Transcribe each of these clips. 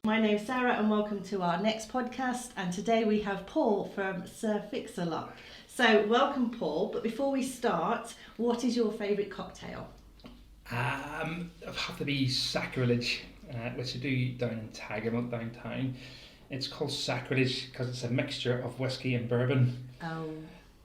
My name's Sarah and welcome to our next podcast, and today we have Paul from Sir Fix-A-Lot. So welcome Paul, but before we start, what is your favourite cocktail? It'd have to be Sacrilege, which I do down in Tagamont downtown. It's called Sacrilege because it's a mixture of whiskey and bourbon. Oh.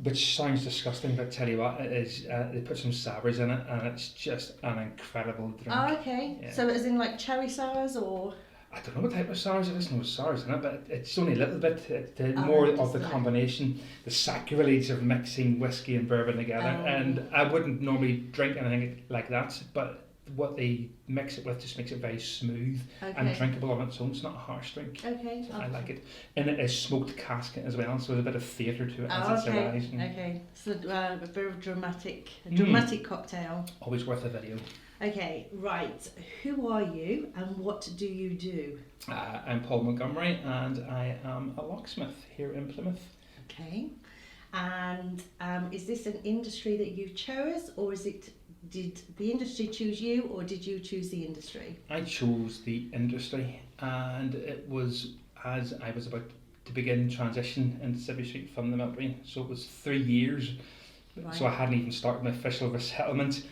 Which sounds disgusting, but tell you what, it is. They put some sours in it, and it's just an incredible drink. Oh, okay. Yeah. So as in like cherry sours or? I don't know what type of sours it is. No sours in it, but it's only a little bit. More of the combination, the sacrilege of mixing whiskey and bourbon together. And I wouldn't normally drink anything like that, but what they mix it with just makes it very smooth and drinkable on its own. It's not a harsh drink. Okay. So I like it. And it is smoked casket as well, so there's a bit of theatre to it as it's arising. Okay. So a bit of dramatic cocktail. Always worth a video. Okay, right. Who are you and what do you do? I'm Paul Montgomery and I am a locksmith here in Plymouth. Okay. And is this an industry that you chose, or did the industry choose you, or did you choose the industry? I chose the industry, and it was as I was about to begin transition into Civvy Street from the military. So it was 3 years. Right. So I hadn't even started my official resettlement.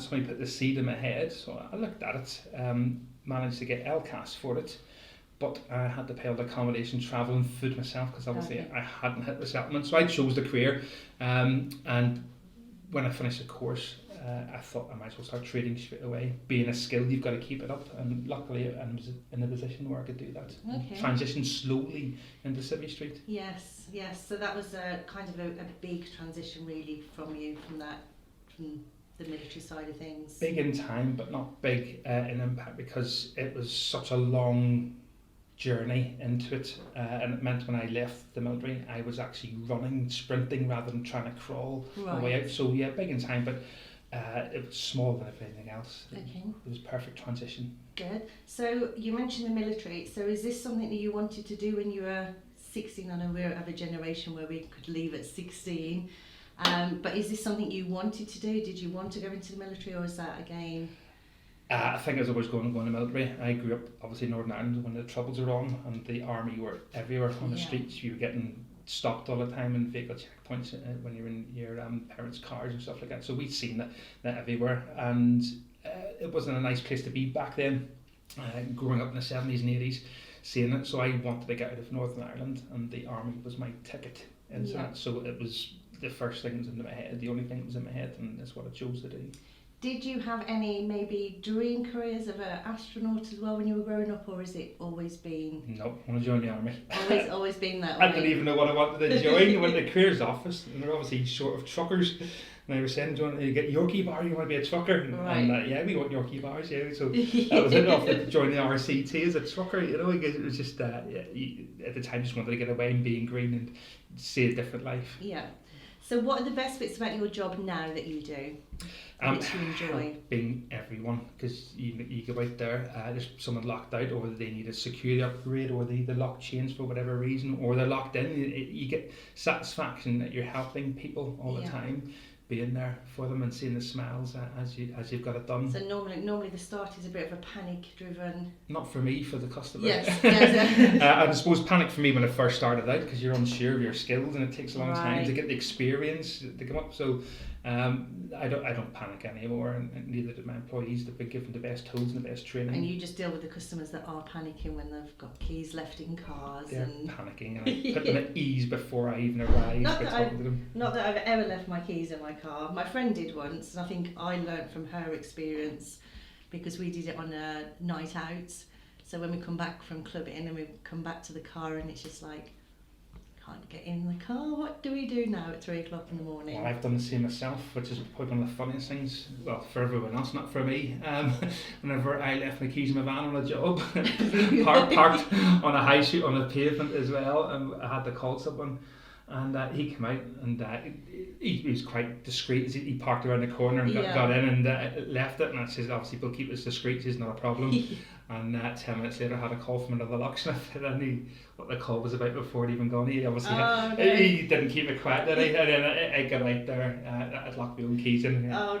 So I put the seed in my head, so I looked at it, managed to get LCAS for it, but I had to pay all the accommodation, travel and food myself because obviously I hadn't hit resettlement. So I chose the career, and when I finished the course, I thought I might as well start trading straight away. Being a skill, you've got to keep it up, and luckily I was in a position where I could do that. Okay. Transition slowly into Civvy Street. Yes. So that was a kind of a big transition really from the military side of things. Big in time, but not big in impact, because it was such a long journey into it, and it meant when I left the military I was actually running, sprinting rather than trying to crawl my way out. So yeah, big in time, but it was smaller than everything else. Okay. It was a perfect transition. Good. So you mentioned the military, so is this something that you wanted to do when you were 16? I know we're of a generation where we could leave at 16. But is this something you wanted to do? Did you want to go into the military, or is that again? I think I was always going to the military. I grew up obviously in Northern Ireland when the Troubles were on, and the army were everywhere on the streets. You were getting stopped all the time in vehicle checkpoints when you were in your parents' cars and stuff like that. So we'd seen that everywhere, and it wasn't a nice place to be back then. Growing up in the 70s and 80s, seeing it. So I wanted to get out of Northern Ireland, and the army was my ticket into that. So it was the first thing that was in my head, the only thing that was in my head, and that's what I chose to do. Did you have any maybe dream careers of an astronaut as well when you were growing up, or has it always been? No, I want to join the army. Always been that way. I didn't even know what I wanted to join. I went to the careers office, and they're obviously short of truckers. And they were saying, do you want to get Yorkie bar, you want to be a trucker? And yeah, we want Yorkie bars, yeah. So that was it, off to join the RCT as a trucker, you know. It was just, at the time, just wanted to get away and be in green and see a different life. Yeah. So what are the best bits about your job now that you do? That you enjoy? Helping everyone, because you go out there, there's someone locked out, or they need a security upgrade, or the lock changed for whatever reason, or they're locked in. You get satisfaction that you're helping people all the time, being there for them and seeing the smiles as you've got it done. So normally the start is a bit of a panic-driven. Not for me, for the customer. Yes. I suppose panic for me when I first started out, because you're unsure of your skills and it takes a long time to get the experience to come up. So I don't panic anymore, and neither do my employees. They've been given the best tools and the best training. And you just deal with the customers that are panicking when they've got keys left in cars. They're panicking, and I put them at ease before I even arrive. Not that I've ever left my keys in my car. My friend did once, and I think I learnt from her experience because we did it on a night out. So when we come back from clubbing and we come back to the car, and it's just like, can't get in the car, what do we do now at 3 o'clock in the morning? Well, I've done the same myself, which is probably one of the funniest things, well, for everyone else, not for me. Whenever I left my keys in my van on a job, parked on a high street on a pavement as well, and I had to call someone, and he came out, and he was quite discreet. He parked around the corner and got in and left it, and I says, obviously we'll keep it discreet, it's not a problem. And 10 minutes later I had a call from another locksmith, and I knew what the call was about before it even gone. He obviously he didn't keep it quiet, did he? And then I got out there, I'd lock my own keys in. Yeah. Oh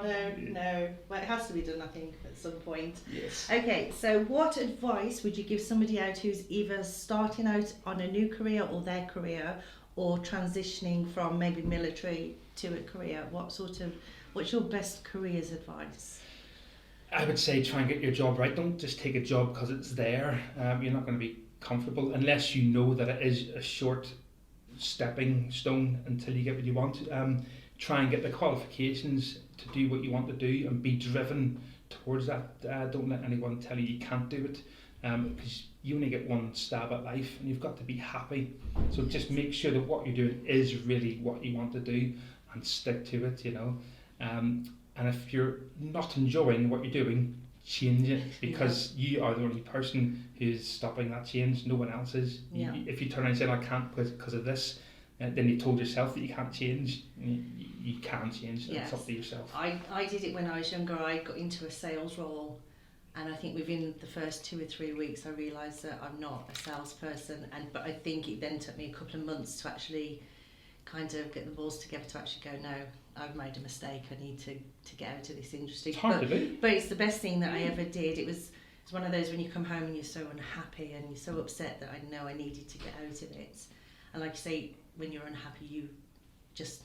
no. Well, it has to be done, I think, at some point. Yes. Okay, so what advice would you give somebody out who's either starting out on a new career or their career, or transitioning from maybe military to a career? What's your best careers advice? I would say try and get your job right. Don't just take a job because it's there. You're not going to be comfortable unless you know that it is a short stepping stone until you get what you want. Try and get the qualifications to do what you want to do and be driven towards that. Don't let anyone tell you you can't do it, because you only get one stab at life and you've got to be happy. So just make sure that what you're doing is really what you want to do and stick to it, you know. And if you're not enjoying what you're doing, change it, because you are the only person who's stopping that change. No one else is. Yeah. If you turn around and say, I can't because of this, then you told yourself that you can't change. You can change. Yes. It's up to yourself. I did it when I was younger. I got into a sales role, and I think within the first 2 or 3 weeks I realised that I'm not a salesperson, but I think it then took me a couple of months to actually kind of get the balls together to actually go, no, I've made a mistake, I need to get out of this industry. It's hard to do. But it's the best thing that I ever did. It's one of those when you come home and you're so unhappy and you're so upset that I know I needed to get out of it. And like you say, when you're unhappy, you just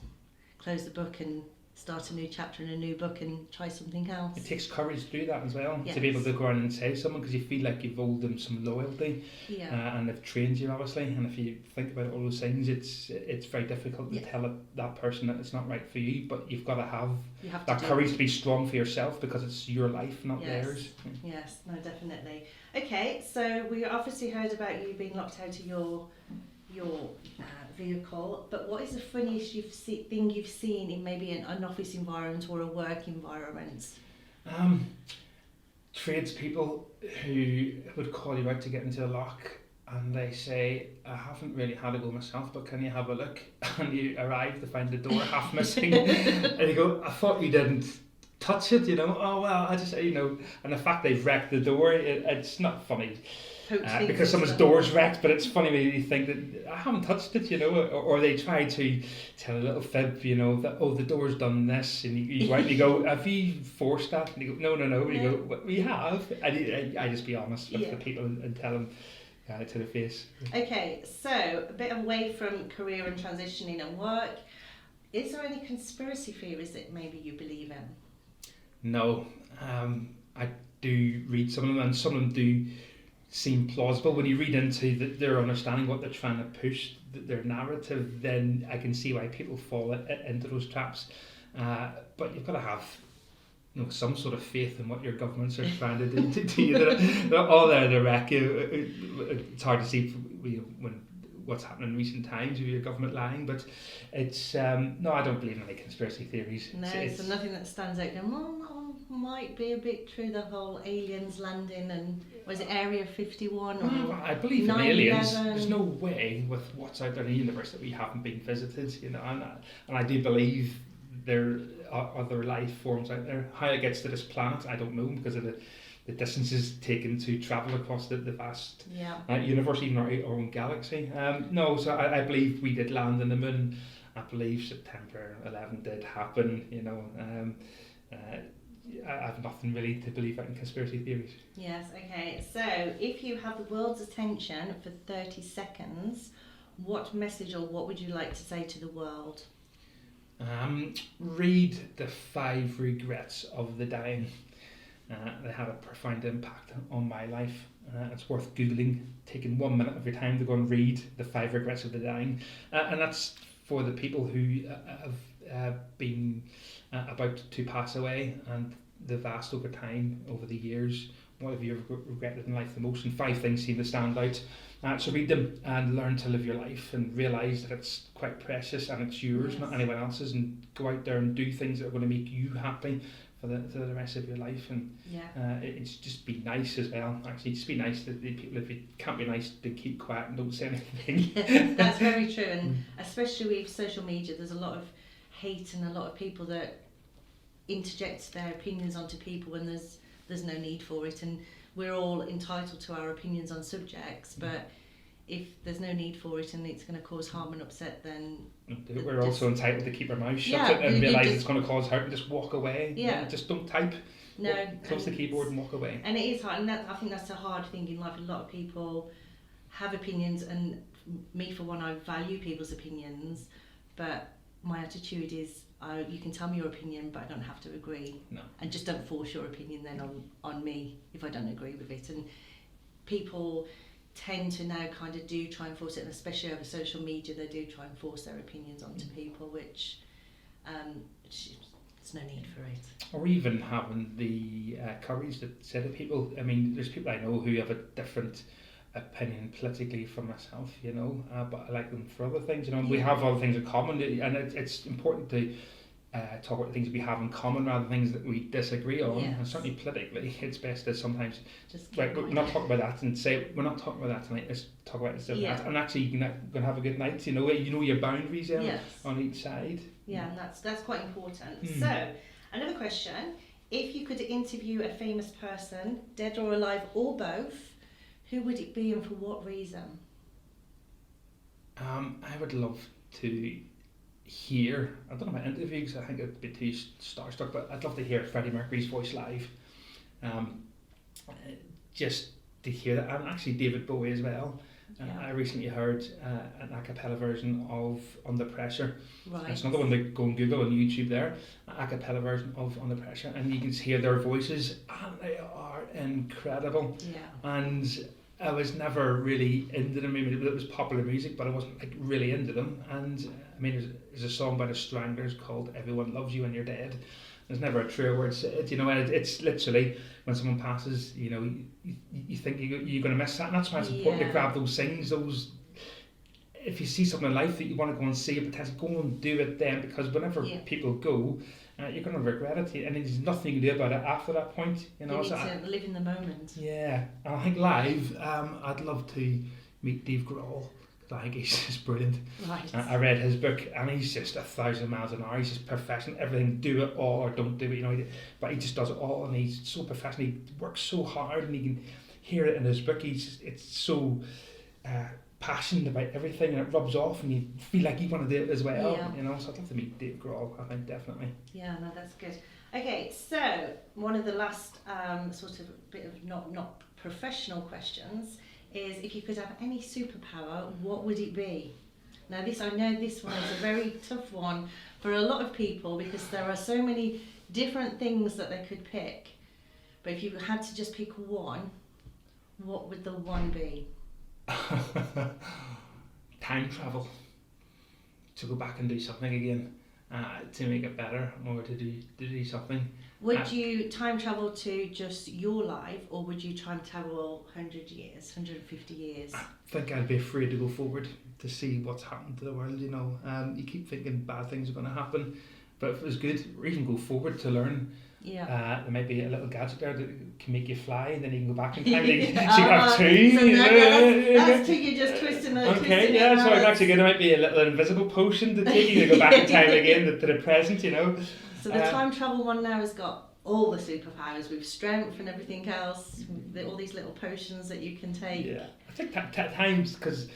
close the book and start a new chapter in a new book and try something else. It takes courage to do that as well, Yes. to be able to go around and say someone, because you feel like you've owed them some loyalty, and they've trained you obviously, and if you think about all those things, it's very difficult to tell that person that it's not right for you, but you've got to have that courage to be strong for yourself, because it's your life, not theirs. Yes, no, definitely. Okay, so we obviously heard about you being locked out of your vehicle, but what is the funniest thing you've seen in maybe an office environment or a work environment? Tradespeople who would call you out to get into a lock, and they say, I haven't really had a go myself, but can you have a look? And you arrive to find the door half missing, and you go, I thought you didn't touch it, you know. Oh well, I just, you know. And the fact they've wrecked the door, it's not funny. Because someone's door's wrecked, but it's funny when you think that I haven't touched it, you know, or they try to tell a little fib, you know, that the door's done this, and you go out and you go, have you forced that? And you go, no. And you go, well, we have. I just be honest with the people and tell them to the face. Okay, so a bit away from career and transitioning and work, is there any conspiracy theories that maybe you believe in? No, I do read some of them, and some of them do seem plausible. When you read into their understanding what they're trying to push, their narrative, then I can see why people fall into those traps. But you've got to have, you know, some sort of faith in what your governments are trying to do to you. They're all there to wreck you. It's hard to see when what's happening in recent times with your government lying, but it's no, I don't believe in any conspiracy theories. No, so nothing that stands out going, well, that one might be a bit true, the whole aliens landing, and was it Area 51 or I believe in 9/11? aliens. There's no way with what's out there in the universe that we haven't been visited, you know, and I do believe there are other life forms out there. How it gets to this planet, I don't know, because of the distances taken to travel across the vast universe, even our own galaxy. No, so I believe we did land on the moon. I believe September 11 did happen, you know. I have nothing really to believe in conspiracy theories. Yes, okay. So if you have the world's attention for 30 seconds, what message or what would you like to say to the world? Read The 5 Regrets of the Dying. They had a profound impact on my life. It's worth Googling, taking 1 minute of your time to go and read The 5 Regrets of the Dying. And that's for the people who have been about to pass away, and they've asked over time, over the years, what have you regretted in life the most? And 5 things seem to stand out. So read them and learn to live your life and realise that it's quite precious and it's yours, not anyone else's, and go out there and do things that are going to make you happy for the rest of your life. And it's just be nice as well. Actually, just be nice to the people. If you can't be nice, then keep quiet and don't say anything. That's very true, and especially with social media, there's a lot of hate and a lot of people that interject their opinions onto people when there's no need for it, and we're all entitled to our opinions on subjects, but if there's no need for it and it's going to cause harm and upset, then we're also entitled to keep our mouth shut Yeah, and realise just, it's going to cause hurt and just walk away. Yeah. Just don't type. No. Close the keyboard and walk away. And it is hard, and I think that's a hard thing in life. A lot of people have opinions, and me for one, I value people's opinions, but my attitude is, you can tell me your opinion, but I don't have to agree. No. And just don't force your opinion then on me if I don't agree with it. And people tend to now kind of do try and force it, and especially over social media, they do try and force their opinions onto people, which there's no need for it. Or even having the courage to say to people, I mean, there's people I know who have a different opinion politically from myself, you know, but I like them for other things, you know, and we have other things in common, and it's important to talk about things we have in common rather than things that we disagree on. Yes. And certainly politically, it's best to sometimes Just we're not talking about that and say we're not talking about that tonight. Let's talk about this and that, and actually you can have a good night. You know your boundaries on each side. Yeah, and that's quite important. So another question: if you could interview a famous person, dead or alive or both, who would it be and for what reason? I would love to hear, I don't know about interviews, I think it'd be too starstruck, but I'd love to hear Freddie Mercury's voice live. Just to hear that, and actually David Bowie as well. I recently heard an a cappella version of Under Pressure. Right. It's another one that go on Google and YouTube there, an a cappella version of Under Pressure, and you can hear their voices, and they are incredible. Yeah. And I was never really into them. I mean, it was popular music, but I wasn't like really into them. And I mean, there's a song by the Stranglers called "Everyone Loves You When You're Dead." There's never a truer word said, you know. And it's literally when someone passes, you know, you think you're going to miss that, and that's why it's important to grab those things. Those, if you see something in life that you want to go and see, potentially go and do it then, because whenever people go, you're going to regret it, and there's nothing you can do about it after that point. You know, you need to live in the moment. Yeah, and I think live, I'd love to meet Dave Grohl. I think he's just brilliant. Right. I read his book, and he's just 1,000 miles an hour. He's just professional. Everything, do it all or don't do it. You know, but he just does it all, and he's so professional. He works so hard, and you can hear it in his book. It's so passionate about everything, and it rubs off, and you feel like you want to do it as well. Yeah. You know, so I'd love to meet Dave Grohl. I think definitely. Yeah, no, that's good. Okay, so one of the last sort of bit of not professional questions is, if you could have any superpower, what would it be? Now I know this one is a very tough one for a lot of people, because there are so many different things that they could pick. But if you had to just pick one, what would the one be? Time travel. To go back and do something again. To make it better, or to do something. Would you time travel to just your life, or would you time travel 100 years, 150 years? I think I'd be afraid to go forward to see what's happened to the world, you know. You keep thinking bad things are going to happen, but if it was good, or even go forward to learn. Yeah. There might be a little gadget there that can make you fly, and then you can go back in time. So you have two. So that's two. You're just twisting it. Okay, yeah. So I'm actually going to might be a little invisible potion to take you to go back in time again to the present, you know. So the time travel one now has got all the superpowers with strength and everything else. All these little potions that you can take. Yeah, I think times, because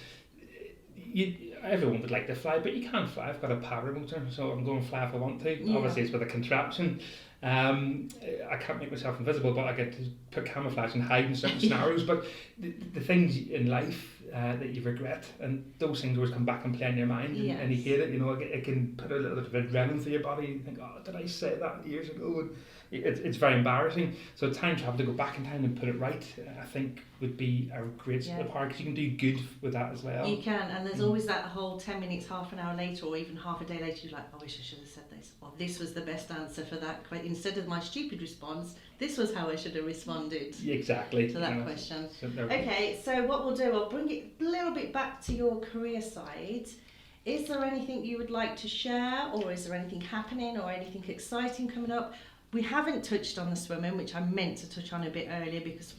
everyone would like to fly, but you can't fly. I've got a paramotor, so I'm going to fly if I want to. Yeah. Obviously, it's with a contraption. I can't make myself invisible, but I get to put camouflage and hide in certain scenarios. But the things in life that you regret, and those things always come back and play in your mind, and you hate it. You know, it can put a little bit of adrenaline through your body. You think, oh, did I say that years ago? And it's very embarrassing. So time travel, to go back in time and put it right, I think would be a great superpower, because you can do good with that as well. You can, and there's always that whole 10 minutes, half an hour later, or even half a day later, you're like, I wish I should have said this, or this was the best answer for that. Instead of my stupid response, this was how I should have responded. Exactly. To that question. So okay, so what we'll do, I'll bring it a little bit back to your career side. Is there anything you would like to share, or is there anything happening, or anything exciting coming up? We haven't touched on the swimming, which I meant to touch on a bit earlier, because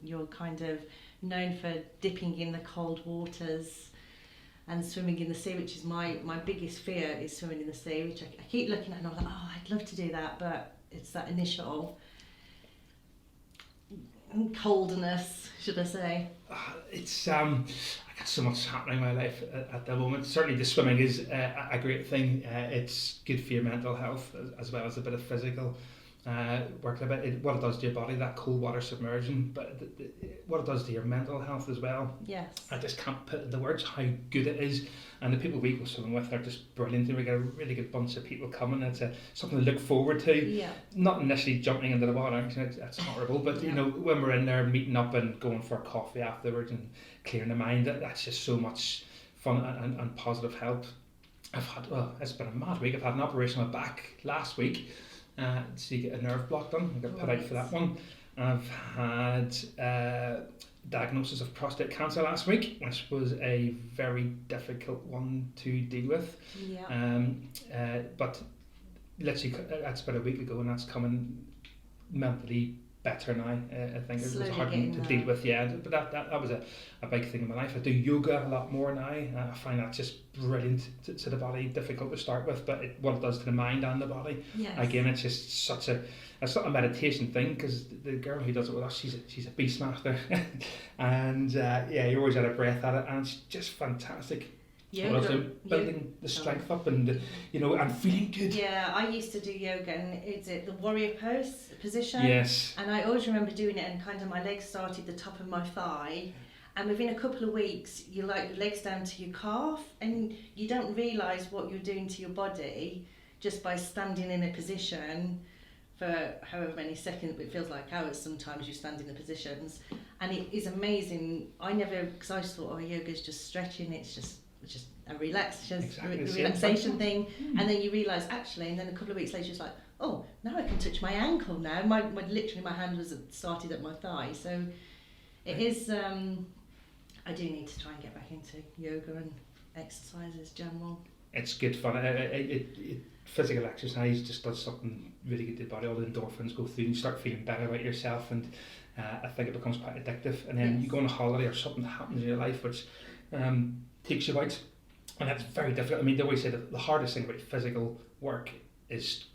you're kind of known for dipping in the cold waters and swimming in the sea, which is my biggest fear, is swimming in the sea, which I keep looking at and I'm like, oh, I'd love to do that, but it's that initial coldness, should I say. It's I so much happening in my life at the moment. Certainly the swimming is a great thing. It's good for your mental health as well as a bit of physical work. What it does to your body, that cold water submersion, but what it does to your mental health as well. Yes. I just can't put into words how good it is. And the people we go swimming with are just brilliant. We get a really good bunch of people coming. It's something to look forward to. Yeah. Not initially jumping into the water, that's horrible. But you know, when we're in there meeting up and going for a coffee afterwards and clearing the mind, that's just so much fun and positive help. It's been a mad week. I've had an operation on my back last week. So you get a nerve block done. I got put out for that one. I've had diagnosis of prostate cancer last week, which was a very difficult one to deal with. Yeah. But literally, that's about a week ago, and that's coming mentally better now. I think it was hard to deal with. Yeah, but that was a big thing in my life. I do yoga a lot more now. I find that just brilliant to the body. Difficult to start with, but what it does to the mind and the body. Yes. Again, it's just it's not a meditation thing, because the girl who does it with us, she's a beastmaster, and you always had a breath at it, and it's just fantastic. Yoga, building the strength up, and and feeling good. Yeah, I used to do yoga, and is it the warrior position? Yes. And I always remember doing it, and kind of my legs started the top of my thigh, and within a couple of weeks, you like your legs down to your calf, and you don't realise what you're doing to your body just by standing in a position for however many seconds. It feels like hours sometimes you stand in the positions, and it is amazing. Because I just thought, yoga is just stretching. It's just a relaxation thing, and then you realise actually, and then a couple of weeks later it's like, oh, now I can touch my ankle now. My literally my hand was started at my thigh, so it is. I do need to try and get back into yoga and exercises general. It's good fun. Physical exercise just does something really good to the body. All the endorphins go through, and you start feeling better about yourself, and I think it becomes quite addictive. And then you go on a holiday or something that happens in your life which takes you out, and that's very difficult. I mean, they always say that the hardest thing about physical work is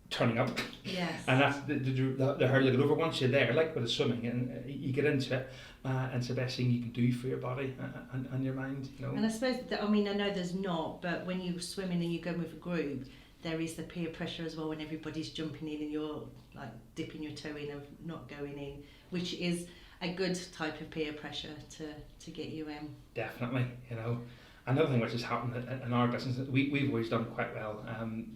turning up. Yes. And that's the hurdle to get over. Once you're there, like with the swimming, and you get into it, and it's the best thing you can do for your body and your mind. And I suppose I know there's not, but when you're swimming and you go with a group, there is the peer pressure as well, when everybody's jumping in and you're like dipping your toe in of not going in, which is a good type of peer pressure to get you in. Definitely, Another thing which has happened in our business, we've always done quite well,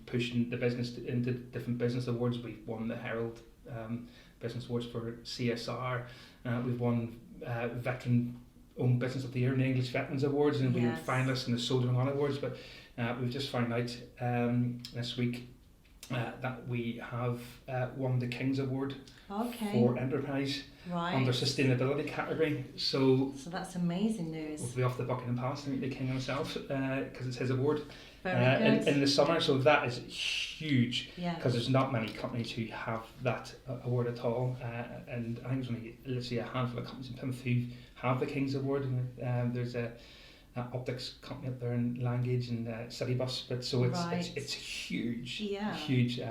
pushing the business into different business awards. We've won the Herald Business Awards for CSR. We've won Veteran-Owned Business of the Year in the English Veterans Awards, and we were finalists in the Soldiering On Awards. But we've just found out this week that we have won the King's Award for Enterprise under sustainability category. So that's amazing news. We'll be off to Buckingham Palace to meet the King himself, because it's his award in the summer. So that is huge, because there's not many companies who have that award at all, and I think there's only literally a handful of companies in Plymouth who have the King's Award. There's a optics company up there in Langage and City Bus, but so it's huge, huge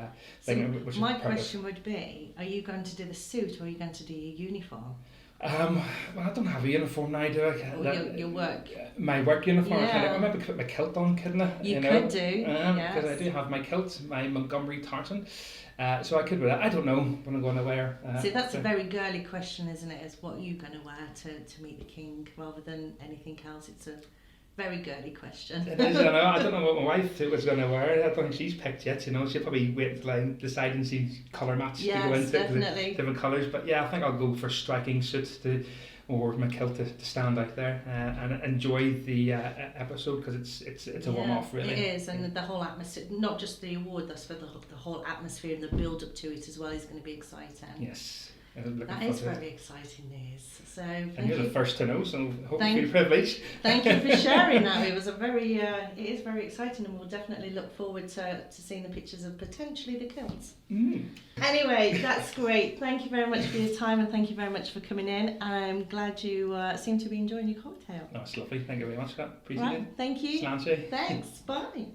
thing. So my question would be: are you going to do the suit, or are you going to do your uniform? Well, I don't have a uniform now, do I? Your work. My work uniform. I might put my kilt on, couldn't I? You could do, because I do have my kilt, my Montgomery tartan. So I could wear that. I don't know what I'm going to wear. See, that's a very girly question, isn't it? Is what are you going to wear to meet the King, rather than anything else? It's a very girly question. It is, I don't know what my wife was going to wear. I don't think she's picked yet. She'll probably wait until I decide and see colour match to go into definitely. Different colours. But yeah, I think I'll go for striking suits or my kilt to stand out there and enjoy the episode, because it's a one-off, really. It is, and the whole atmosphere, not just the award, that's for the whole atmosphere and the build-up to it as well is going to be exciting. Yes. That is very exciting news. So and you're the first to know, so hopefully you're privileged. Thank you for sharing that. It was it is very exciting, and we'll definitely look forward to seeing the pictures of potentially the kilts. Anyway, that's great. Thank you very much for your time, and thank you very much for coming in. I'm glad you seem to be enjoying your cocktail. That's lovely. Thank you very much for that. Appreciate it. Thank you. Sláinte. Thanks. Bye.